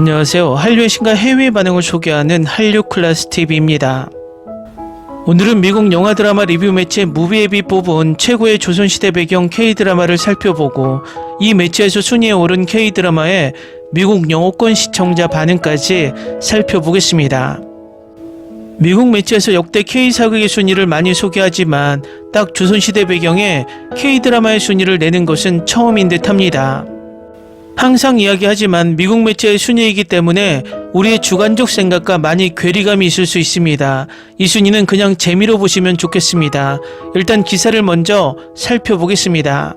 안녕하세요. 한류의 신과 해외 반응을 소개하는 한류클래스TV입니다. 오늘은 미국 영화 드라마 리뷰 매체 무비앱이 뽑은 최고의 조선시대 배경 K드라마를 살펴보고 이 매체에서 순위에 오른 K드라마의 미국 영어권 시청자 반응까지 살펴보겠습니다. 미국 매체에서 역대 K사극의 순위를 많이 소개하지만 딱 조선시대 배경에 K드라마의 순위를 내는 것은 처음인 듯합니다. 항상 이야기하지만 미국 매체의 순위이기 때문에 우리의 주관적 생각과 많이 괴리감이 있을 수 있습니다. 이 순위는 그냥 재미로 보시면 좋겠습니다. 일단 기사를 먼저 살펴보겠습니다.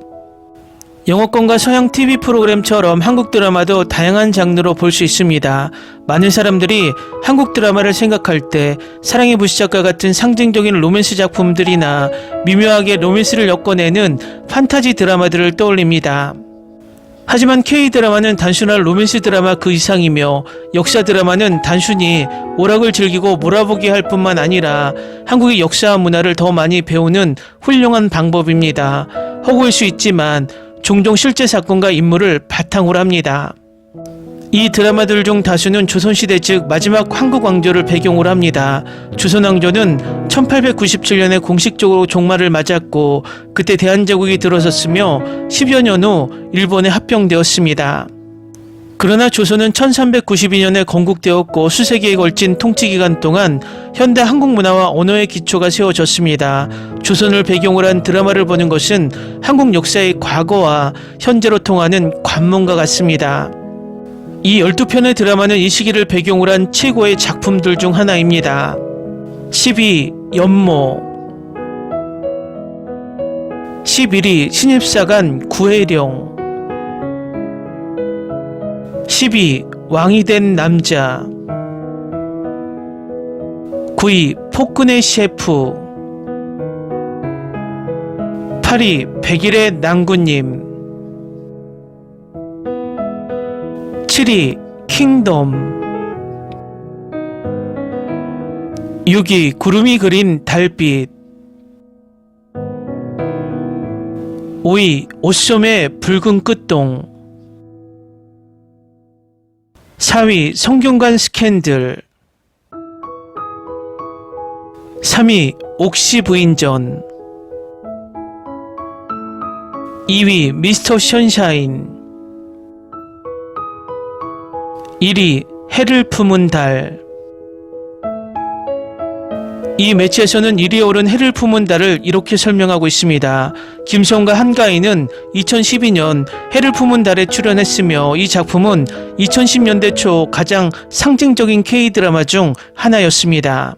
영어권과 서양 TV 프로그램처럼 한국 드라마도 다양한 장르로 볼 수 있습니다. 많은 사람들이 한국 드라마를 생각할 때 사랑의 불시착과 같은 상징적인 로맨스 작품들이나 미묘하게 로맨스를 엮어내는 판타지 드라마들을 떠올립니다. 하지만 K드라마는 단순한 로맨스 드라마 그 이상이며 역사 드라마는 단순히 오락을 즐기고 몰아보기 할 뿐만 아니라 한국의 역사와 문화를 더 많이 배우는 훌륭한 방법입니다. 허구일 수 있지만 종종 실제 사건과 인물을 바탕으로 합니다. 이 드라마들 중 다수는 조선시대 즉 마지막 한국 왕조를 배경으로 합니다. 조선왕조는 1897년에 공식적으로 종말을 맞았고 그때 대한제국이 들어섰으며 10여 년 후 일본에 합병되었습니다. 그러나 조선은 1392년에 건국되었고 수세기에 걸친 통치기간 동안 현대 한국 문화와 언어의 기초가 세워졌습니다. 조선을 배경으로 한 드라마를 보는 것은 한국 역사의 과거와 현재로 통하는 관문과 같습니다. 이 12편의 드라마는 이 시기를 배경으로 한 최고의 작품들 중 하나입니다. 10위 연모, 11위 신입사관 구혜령, 10위 왕이 된 남자, 9위 폭군의 셰프, 8위 백일의 낭구님, 7위 킹덤, 6위 구름이 그린 달빛, 5위 옷소매의 붉은 끝동, 4위 성균관 스캔들, 3위 옥시 부인전, 2위 미스터 션샤인, 1위 해를 품은 달. 이 매체에서는 1위에 오른 해를 품은 달을 이렇게 설명하고 있습니다. 김수현과 한가인은 2012년 해를 품은 달에 출연했으며 이 작품은 2010년대 초 가장 상징적인 K드라마 중 하나였습니다.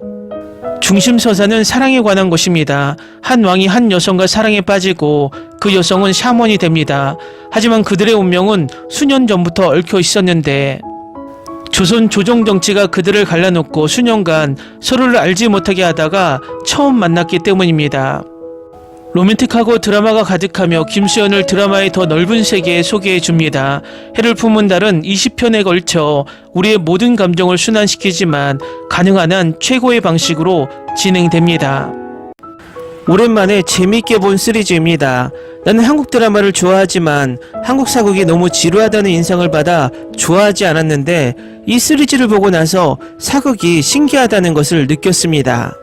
중심 서사는 사랑에 관한 것입니다. 한 왕이 한 여성과 사랑에 빠지고 그 여성은 샤먼이 됩니다. 하지만 그들의 운명은 수년 전부터 얽혀 있었는데 조선 조정 정치가 그들을 갈라놓고 수년간 서로를 알지 못하게 하다가 처음 만났기 때문입니다. 로맨틱하고 드라마가 가득하며 김수현을 드라마의 더 넓은 세계에 소개해줍니다. 해를 품은 달은 20편에 걸쳐 우리의 모든 감정을 순환시키지만 가능한 한 최고의 방식으로 진행됩니다. 오랜만에 재미있게 본 시리즈입니다. 나는 한국 드라마를 좋아하지만 한국 사극이 너무 지루하다는 인상을 받아 좋아하지 않았는데 이 시리즈를 보고 나서 사극이 신기하다는 것을 느꼈습니다.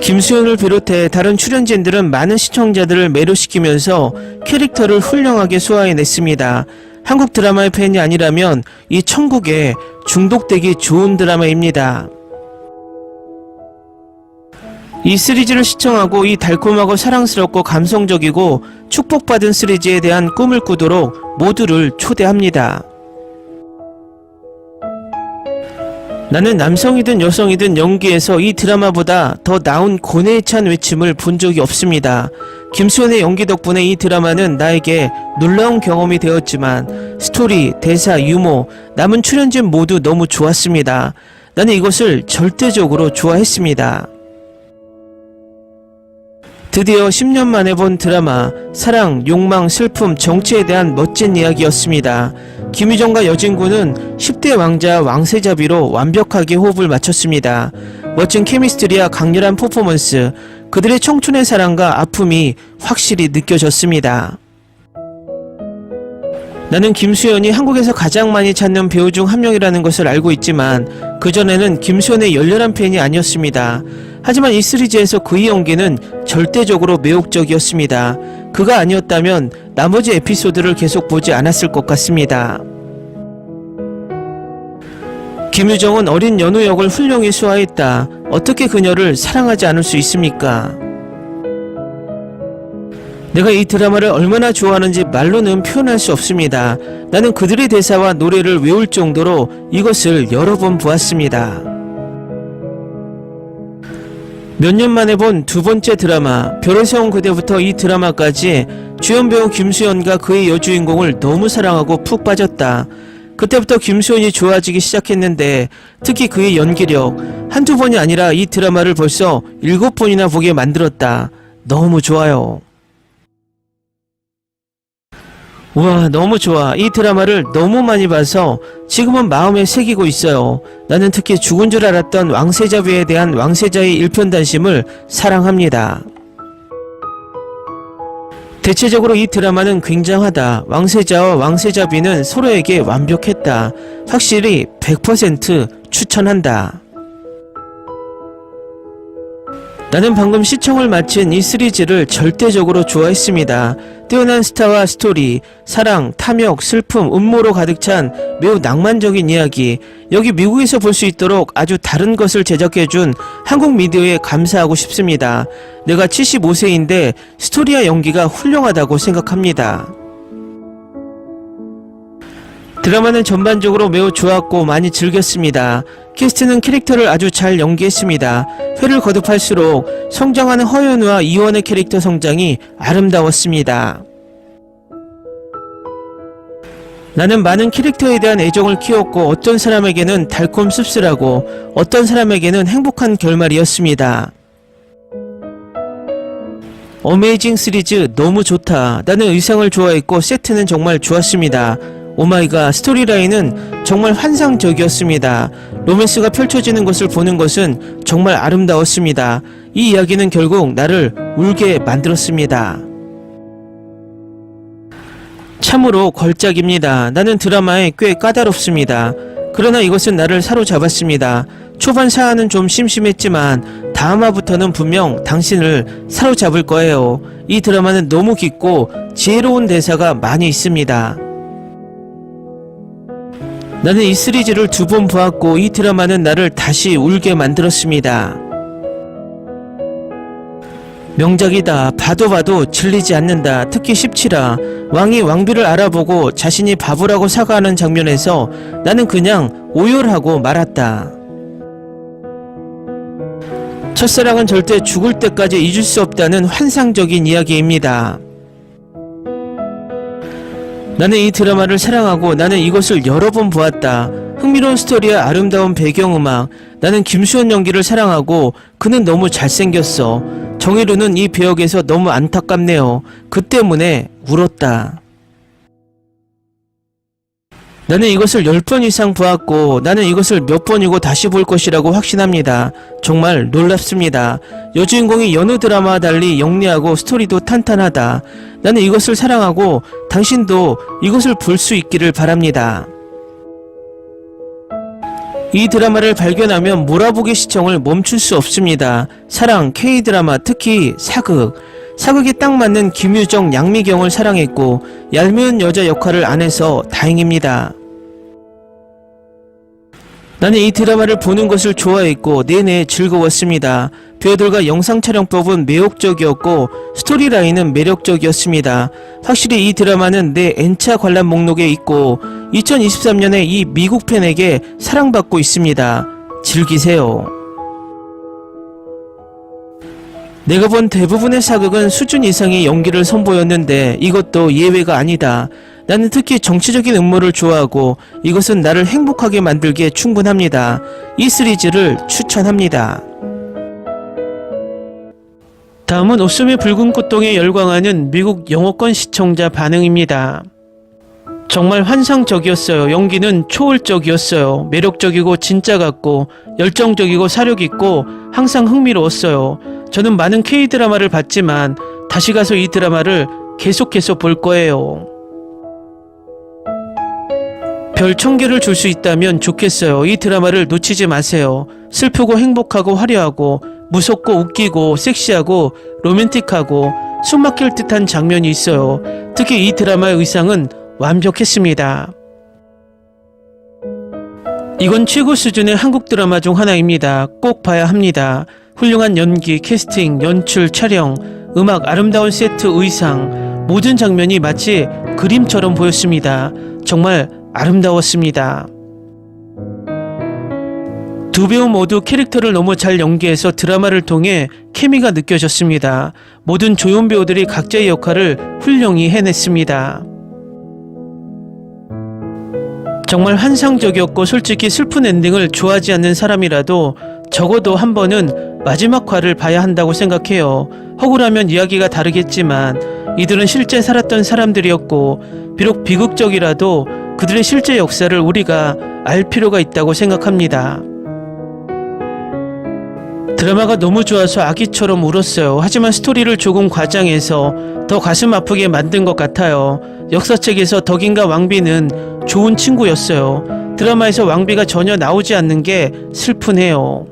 김수현을 비롯해 다른 출연진들은 많은 시청자들을 매료시키면서 캐릭터를 훌륭하게 소화해냈습니다. 한국 드라마의 팬이 아니라면 이 천국에 중독되기 좋은 드라마입니다. 이 시리즈를 시청하고 이 달콤하고 사랑스럽고 감성적이고 축복받은 시리즈에 대한 꿈을 꾸도록 모두를 초대합니다. 나는 남성이든 여성이든 연기에서 이 드라마보다 더 나은 고뇌에 찬 외침을 본 적이 없습니다. 김수현의 연기 덕분에 이 드라마는 나에게 놀라운 경험이 되었지만 스토리, 대사, 유머, 남은 출연진 모두 너무 좋았습니다. 나는 이것을 절대적으로 좋아했습니다. 드디어 10년 만에 본 드라마 사랑, 욕망, 슬픔, 정치에 대한 멋진 이야기였습니다. 김유정과 여진구는 10대 왕자 왕세자비로 완벽하게 호흡을 맞췄습니다. 멋진 케미스트리와 강렬한 퍼포먼스, 그들의 청춘의 사랑과 아픔이 확실히 느껴졌습니다. 나는 김수현이 한국에서 가장 많이 찾는 배우 중 한 명이라는 것을 알고 있지만 그전에는 김수현의 열렬한 팬이 아니었습니다. 하지만 이 시리즈에서 그의 연기는 절대적으로 매혹적이었습니다. 그가 아니었다면 나머지 에피소드를 계속 보지 않았을 것 같습니다. 김유정은 어린 연우 역을 훌륭히 소화했다. 어떻게 그녀를 사랑하지 않을 수 있습니까? 내가 이 드라마를 얼마나 좋아하는지 말로는 표현할 수 없습니다. 나는 그들의 대사와 노래를 외울 정도로 이것을 여러 번 보았습니다. 몇 년 만에 본 두 번째 드라마 별에서 온 그대부터 이 드라마까지 주연 배우 김수현과 그의 여주인공을 너무 사랑하고 푹 빠졌다. 그때부터 김수현이 좋아지기 시작했는데 특히 그의 연기력 한두 번이 아니라 이 드라마를 벌써 7번이나 보게 만들었다. 너무 좋아요. 우와, 너무 좋아. 이 드라마를 너무 많이 봐서 지금은 마음에 새기고 있어요. 나는 특히 죽은 줄 알았던 왕세자비에 대한 왕세자의 일편단심을 사랑합니다. 대체적으로 이 드라마는 굉장하다. 왕세자와 왕세자비는 서로에게 완벽했다. 확실히 100% 추천한다. 나는 방금 시청을 마친 이 시리즈를 절대적으로 좋아했습니다. 뛰어난 스타와 스토리, 사랑, 탐욕, 슬픔, 음모로 가득 찬 매우 낭만적인 이야기. 여기 미국에서 볼 수 있도록 아주 다른 것을 제작해준 한국 미디어에 감사하고 싶습니다. 내가 75세인데 스토리와 연기가 훌륭하다고 생각합니다. 드라마는 전반적으로 매우 좋았고 많이 즐겼습니다. 캐스트는 캐릭터를 아주 잘 연기했습니다. 회를 거듭할수록 성장하는 허연우와 이원의 캐릭터 성장이 아름다웠습니다. 나는 많은 캐릭터에 대한 애정을 키웠고 어떤 사람에게는 달콤 씁쓸하고 어떤 사람에게는 행복한 결말이었습니다. 어메이징 시리즈 너무 좋다. 나는 의상을 좋아했고 세트는 정말 좋았습니다. 오마이갓, 스토리라인은 정말 환상적이었습니다. 로맨스가 펼쳐지는 것을 보는 것은 정말 아름다웠습니다. 이 이야기는 결국 나를 울게 만들었습니다. 참으로 걸작입니다. 나는 드라마에 꽤 까다롭습니다. 그러나 이것은 나를 사로잡았습니다. 초반 사안은 좀 심심했지만 다음화부터는 분명 당신을 사로잡을 거예요. 이 드라마는 너무 깊고 지혜로운 대사가 많이 있습니다. 나는 이 시리즈를 2번 보았고 이 드라마는 나를 다시 울게 만들었습니다. 명작이다. 봐도 질리지 않는다. 특히 17화 왕이 왕비를 알아보고 자신이 바보라고 사과하는 장면에서 나는 그냥 오열하고 말았다. 첫사랑은 절대 죽을 때까지 잊을 수 없다는 환상적인 이야기입니다. 나는 이 드라마를 사랑하고 나는 이것을 여러 번 보았다. 흥미로운 스토리와 아름다운 배경음악. 나는 김수현 연기를 사랑하고 그는 너무 잘생겼어. 정혜루는 이 배역에서 너무 안타깝네요. 그 때문에 울었다. 나는 이것을 10번 이상 보았고 나는 이것을 몇 번이고 다시 볼 것이라고 확신합니다. 정말 놀랍습니다. 여주인공이 여느 드라마와 달리 영리하고 스토리도 탄탄하다. 나는 이것을 사랑하고 당신도 이것을 볼 수 있기를 바랍니다. 이 드라마를 발견하면 몰아보기 시청을 멈출 수 없습니다. 사랑, K드라마, 특히 사극. 사극에 딱 맞는 김유정, 양미경을 사랑했고 얄미운 여자 역할을 안 해서 다행입니다. 나는 이 드라마를 보는 것을 좋아했고 내내 즐거웠습니다. 배우들과 영상 촬영법은 매혹적이었고 스토리라인은 매력적이었습니다. 확실히 이 드라마는 내 N차 관람 목록에 있고 2023년에 이 미국 팬에게 사랑받고 있습니다. 즐기세요. 내가 본 대부분의 사극은 수준 이상의 연기를 선보였는데 이것도 예외가 아니다. 나는 특히 정치적인 음모를 좋아하고 이것은 나를 행복하게 만들기에 충분합니다. 이 시리즈를 추천합니다. 다음은 웃음의 붉은 꽃동에 열광하는 미국 영어권 시청자 반응입니다. 정말 환상적이었어요. 연기는 초월적이었어요. 매력적이고 진짜 같고 열정적이고 사력있고 항상 흥미로웠어요. 저는 많은 K드라마를 봤지만 다시 가서 이 드라마를 계속해서 볼 거예요. 별 1000개를 줄 수 있다면 좋겠어요. 이 드라마를 놓치지 마세요. 슬프고 행복하고 화려하고 무섭고 웃기고 섹시하고 로맨틱하고 숨막힐 듯한 장면이 있어요. 특히 이 드라마의 의상은 완벽했습니다. 이건 최고 수준의 한국 드라마 중 하나입니다. 꼭 봐야 합니다. 훌륭한 연기, 캐스팅, 연출, 촬영, 음악, 아름다운 세트, 의상, 모든 장면이 마치 그림처럼 보였습니다. 정말 아름다웠습니다. 두 배우 모두 캐릭터를 너무 잘 연기해서 드라마를 통해 케미가 느껴졌습니다. 모든 조연 배우들이 각자의 역할을 훌륭히 해냈습니다. 정말 환상적이었고 솔직히 슬픈 엔딩을 좋아하지 않는 사람이라도 적어도 한 번은 마지막 화를 봐야 한다고 생각해요. 허구라면 이야기가 다르겠지만 이들은 실제 살았던 사람들이었고 비록 비극적이라도 그들의 실제 역사를 우리가 알 필요가 있다고 생각합니다. 드라마가 너무 좋아서 아기처럼 울었어요. 하지만 스토리를 조금 과장해서 더 가슴 아프게 만든 것 같아요. 역사책에서 덕인과 왕비는 좋은 친구였어요. 드라마에서 왕비가 전혀 나오지 않는 게 슬프네요.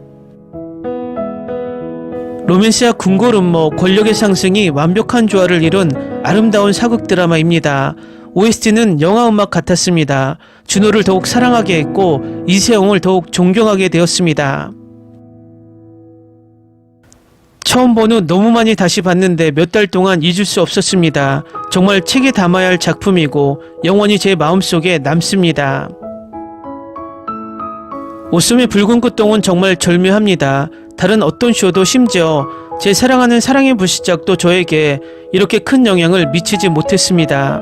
로맨스와 궁궐음모, 권력의 상승이 완벽한 조화를 이룬 아름다운 사극 드라마입니다. OST는 영화 음악 같았습니다. 준호를 더욱 사랑하게 했고 이세영을 더욱 존경하게 되었습니다. 처음 본 후 너무 많이 다시 봤는데 몇 달 동안 잊을 수 없었습니다. 정말 책에 담아야 할 작품이고 영원히 제 마음속에 남습니다. 오숨의 붉은 꽃동은 정말 절묘합니다. 다른 어떤 쇼도 심지어 제 사랑하는 사랑의 불시착도 저에게 이렇게 큰 영향을 미치지 못했습니다.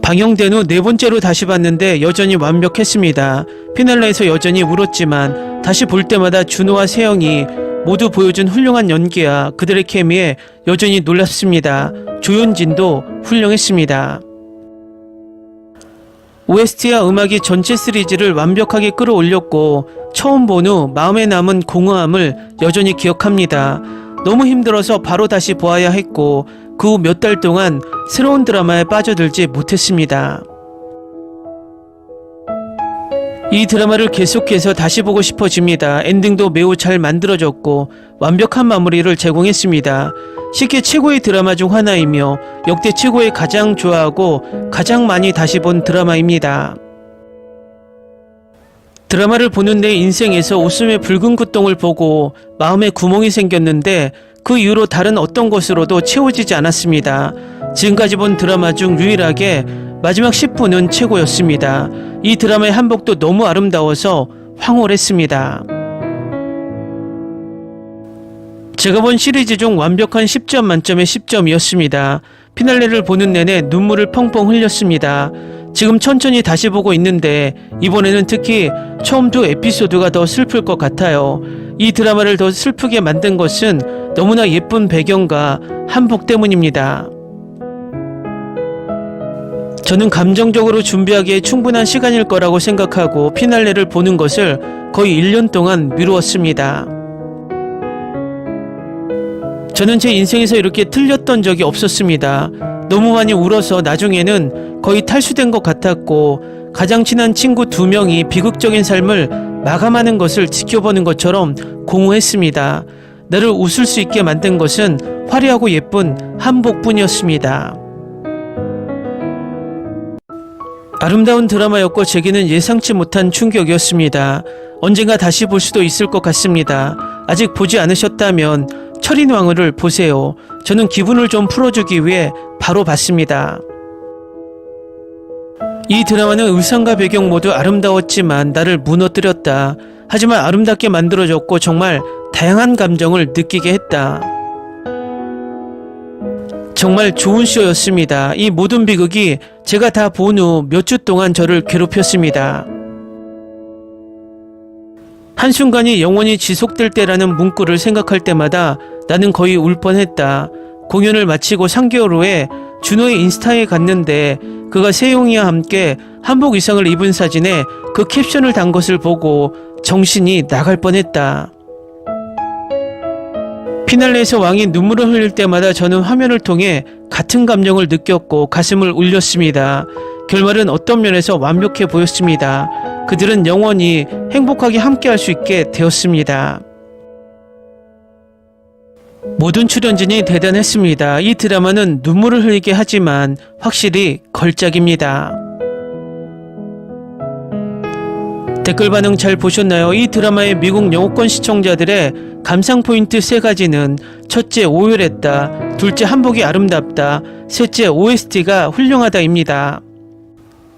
방영된 후 4번째로 다시 봤는데 여전히 완벽했습니다. 피날레에서 여전히 울었지만 다시 볼 때마다 준호와 세영이 모두 보여준 훌륭한 연기와 그들의 케미에 여전히 놀랍습니다. 조연진도 훌륭했습니다. OST와 음악이 전체 시리즈를 완벽하게 끌어올렸고 처음 본 후 마음에 남은 공허함을 여전히 기억합니다. 너무 힘들어서 바로 다시 보아야 했고 그 후 몇 달 동안 새로운 드라마에 빠져들지 못했습니다. 이 드라마를 계속해서 다시 보고 싶어집니다. 엔딩도 매우 잘 만들어졌고 완벽한 마무리를 제공했습니다. 쉽게 최고의 드라마 중 하나이며 역대 최고의 가장 좋아하고 가장 많이 다시 본 드라마입니다. 드라마를 보는 내 인생에서 웃음의 붉은 굿동을 보고 마음에 구멍이 생겼는데 그 이후로 다른 어떤 것으로도 채워지지 않았습니다. 지금까지 본 드라마 중 유일하게 마지막 10분은 최고였습니다. 이 드라마의 한복도 너무 아름다워서 황홀했습니다. 제가 본 시리즈 중 완벽한 10점 만점의 10점이었습니다. 피날레를 보는 내내 눈물을 펑펑 흘렸습니다. 지금 천천히 다시 보고 있는데 이번에는 특히 처음 두 에피소드가 더 슬플 것 같아요. 이 드라마를 더 슬프게 만든 것은 너무나 예쁜 배경과 한복 때문입니다. 저는 감정적으로 준비하기에 충분한 시간일 거라고 생각하고 피날레를 보는 것을 거의 1년 동안 미루었습니다. 저는 제 인생에서 이렇게 틀렸던 적이 없었습니다. 너무 많이 울어서 나중에는 거의 탈수된 것 같았고 가장 친한 친구 2명이 비극적인 삶을 마감하는 것을 지켜보는 것처럼 공허했습니다. 나를 웃을 수 있게 만든 것은 화려하고 예쁜 한복뿐이었습니다. 아름다운 드라마였고 제게는 예상치 못한 충격이었습니다. 언젠가 다시 볼 수도 있을 것 같습니다. 아직 보지 않으셨다면 철인왕후를 보세요. 저는 기분을 좀 풀어주기 위해 바로 봤습니다. 이 드라마는 의상과 배경 모두 아름다웠지만 나를 무너뜨렸다. 하지만 아름답게 만들어졌고 정말 다양한 감정을 느끼게 했다. 정말 좋은 쇼였습니다. 이 모든 비극이 제가 다 본 후 몇 주 동안 저를 괴롭혔습니다. 한순간이 영원히 지속될 때라는 문구를 생각할 때마다 나는 거의 울 뻔했다. 공연을 마치고 3개월 후에 준호의 인스타에 갔는데 그가 세용이와 함께 한복 의상을 입은 사진에 그 캡션을 단 것을 보고 정신이 나갈 뻔했다. 피날레에서 왕이 눈물을 흘릴 때마다 저는 화면을 통해 같은 감정을 느꼈고 가슴을 울렸습니다. 결말은 어떤 면에서 완벽해 보였습니다. 그들은 영원히 행복하게 함께할 수 있게 되었습니다. 모든 출연진이 대단했습니다. 이 드라마는 눈물을 흘리게 하지만 확실히 걸작입니다. 댓글 반응 잘 보셨나요? 이 드라마의 미국 영어권 시청자들의 감상 포인트 3가지는 첫째 오열했다, 둘째 한복이 아름답다, 셋째 OST가 훌륭하다입니다.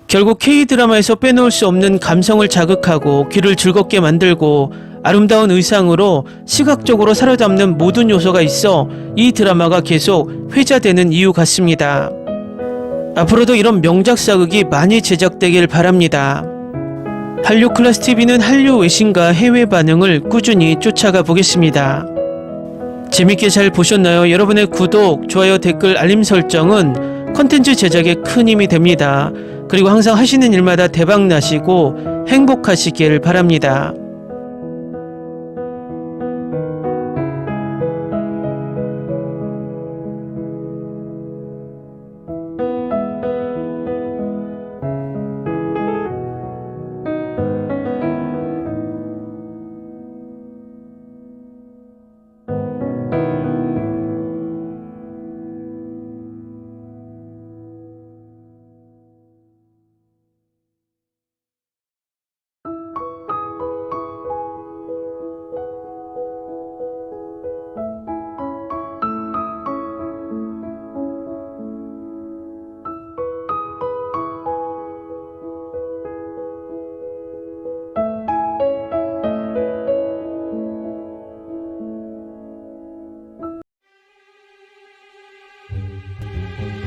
결국 K-드라마에서 빼놓을 수 없는 감성을 자극하고 귀를 즐겁게 만들고 아름다운 의상으로 시각적으로 사로잡는 모든 요소가 있어 이 드라마가 계속 회자되는 이유 같습니다. 앞으로도 이런 명작 사극이 많이 제작되길 바랍니다. 한류 클래스 TV는 한류 외신과 해외 반응을 꾸준히 쫓아가 보겠습니다. 재밌게 잘 보셨나요? 여러분의 구독, 좋아요, 댓글, 알림 설정은 컨텐츠 제작에 큰 힘이 됩니다. 그리고 항상 하시는 일마다 대박 나시고 행복하시길 바랍니다.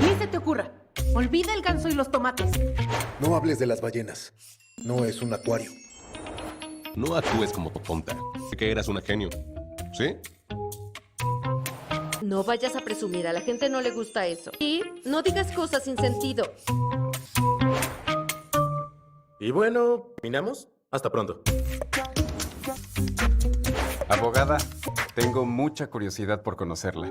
Ni se te ocurra. Olvida el ganso y los tomates. No hables de las ballenas. No es un acuario. No actúes como tonta. Que eras una genio. ¿Sí? No vayas a presumir, a la gente no le gusta eso. Y no digas cosas sin sentido. Y bueno, ¿terminamos? Hasta pronto. Abogada, tengo mucha curiosidad por conocerla.